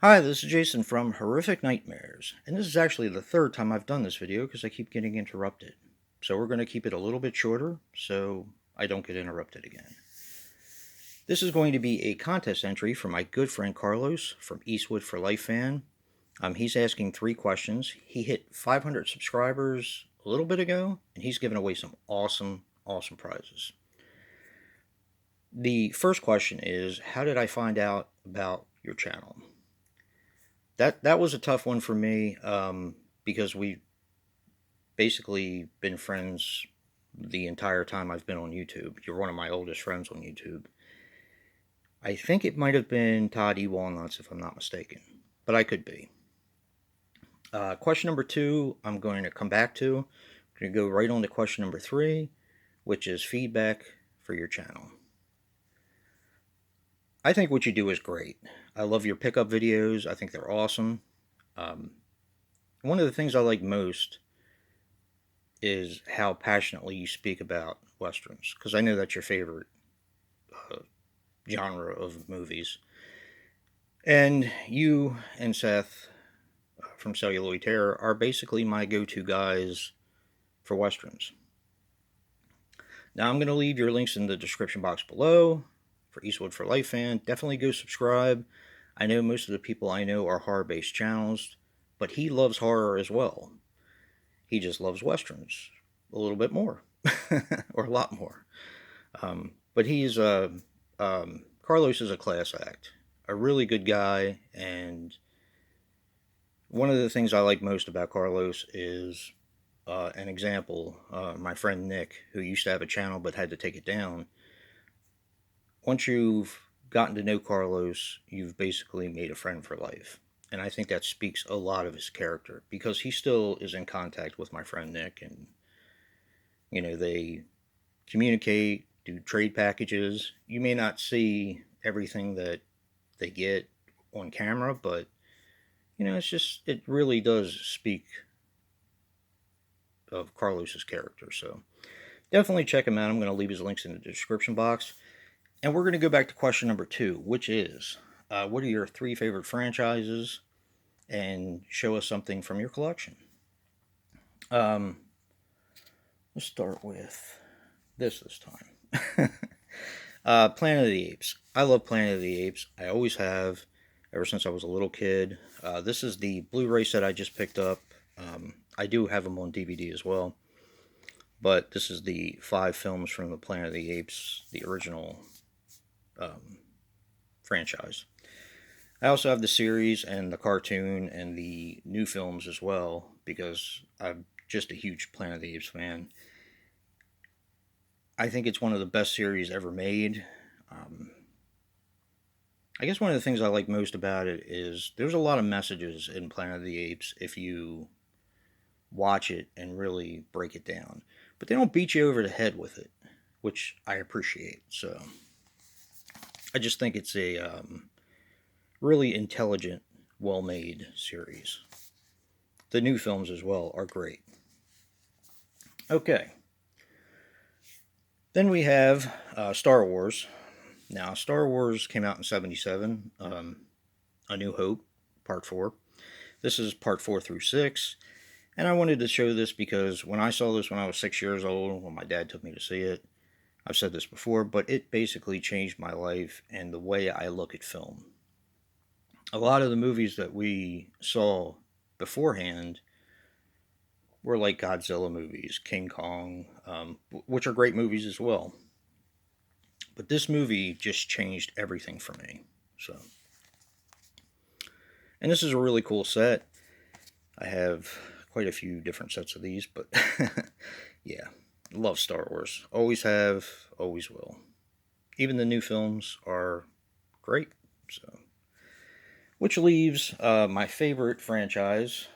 Hi, this is Jason from Horrific Nightmares, and this is actually the third time I've done this video because I keep getting interrupted. So we're going to keep it a little bit shorter so I don't get interrupted again. This is going to be a contest entry for my good friend Carlos from Eastwood4life fan. He's asking 3 questions. He hit 500 subscribers a little bit ago, and he's giving away some awesome prizes. The first question is, how did I find out about your channel? That was a tough one for me because we've basically been friends the entire time I've been on YouTube. You're one of my oldest friends on YouTube. I think it might have been Todd E. Walnuts, if I'm not mistaken, but I could be. Question number 2, I'm going to come back to. I'm going to go right on to question number 3, which is feedback for your channel. I think what you do is great. I love your pickup videos. I think they're awesome. One of the things I like most is how passionately you speak about Westerns, because I know that's your favorite genre of movies. And you and Seth from Celluloid Terror are basically my go-to guys for Westerns. Now I'm going to leave your links in the description box below. For Eastwood4life fan, definitely go subscribe. I know most of the people I know are horror-based channels, but he loves horror as well. He just loves Westerns a little bit more, or a lot more. But he's Carlos is a class act, a really good guy, and one of the things I like most about Carlos is an example. My friend Nick, who used to have a channel but had to take it down. Once you've gotten to know Carlos, you've basically made a friend for life. And I think that speaks a lot of his character, because he still is in contact with my friend Nick, and they communicate, do trade packages. You may not see everything that they get on camera, but it really does speak of Carlos's character. So definitely check him out. I'm going to leave his links in the description box. And we're going to go back to question number 2, which is, what are your 3 favorite franchises? And show us something from your collection. Let's start with this time. Planet of the Apes. I love Planet of the Apes. I always have, ever since I was a little kid. This is the Blu-ray set I just picked up. I do have them on DVD as well. But this is the 5 films from the Planet of the Apes, the original franchise. I also have the series and the cartoon and the new films as well, because I'm just a huge Planet of the Apes fan. I think it's one of the best series ever made. I guess one of the things I like most about it is there's a lot of messages in Planet of the Apes if you watch it and really break it down. But they don't beat you over the head with it, which I appreciate. So I just think it's a really intelligent, well-made series. The new films as well are great. Okay. Then we have Star Wars. Now, Star Wars came out in 1977. A New Hope, Part 4. This is Part 4 through 6. And I wanted to show this because when I saw this when I was 6 years old, when my dad took me to see it, I've said this before, but it basically changed my life and the way I look at film. A lot of the movies that we saw beforehand were like Godzilla movies, King Kong, which are great movies as well. But this movie just changed everything for me. So, and this is a really cool set. I have quite a few different sets of these, but yeah, love Star Wars. Always have, always will. Even the new films are great. So, which leaves my favorite franchise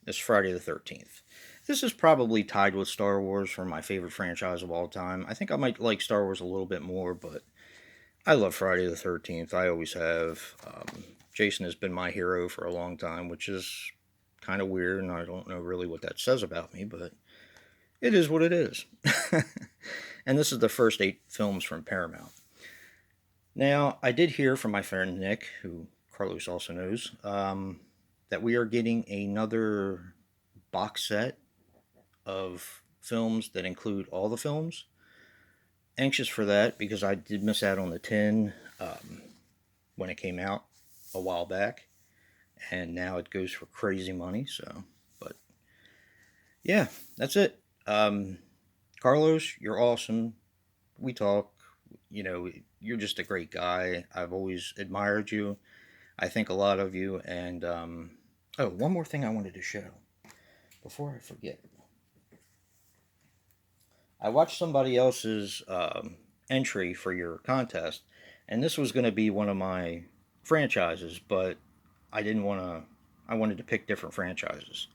is Friday the 13th. This is probably tied with Star Wars for my favorite franchise of all time. I think I might like Star Wars a little bit more, but I love Friday the 13th. I always have. Jason has been my hero for a long time, which is kind of weird, and I don't know really what that says about me, but it is what it is. And this is the first 8 films from Paramount. Now, I did hear from my friend Nick, who Carlos also knows, that we are getting another box set of films that include all the films. Anxious for that because I did miss out on the 10 when it came out a while back, and now it goes for crazy money. So, but yeah, that's it. Carlos, you're awesome. We talk. You know, you're just a great guy. I've always admired you. I think a lot of you. And oh, one more thing I wanted to show before I forget. I watched somebody else's entry for your contest, and this was going to be one of my franchises, but I didn't want to. I wanted to pick different franchises.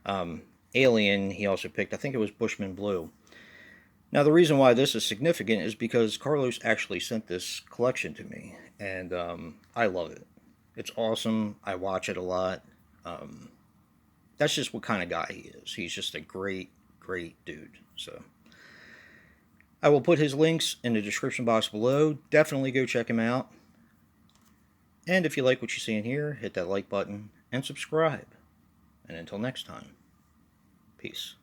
Um, Alien, he also picked. I think it was Bushman Blue. Now, the reason why this is significant is because Carlos actually sent this collection to me, and I love it. It's awesome. I watch it a lot. Um, that's just what kind of guy he is. He's just a great, great dude. So I will put his links in the description box below. Definitely go check him out. And if you like what you see in here, hit that like button and subscribe. And until next time, peace.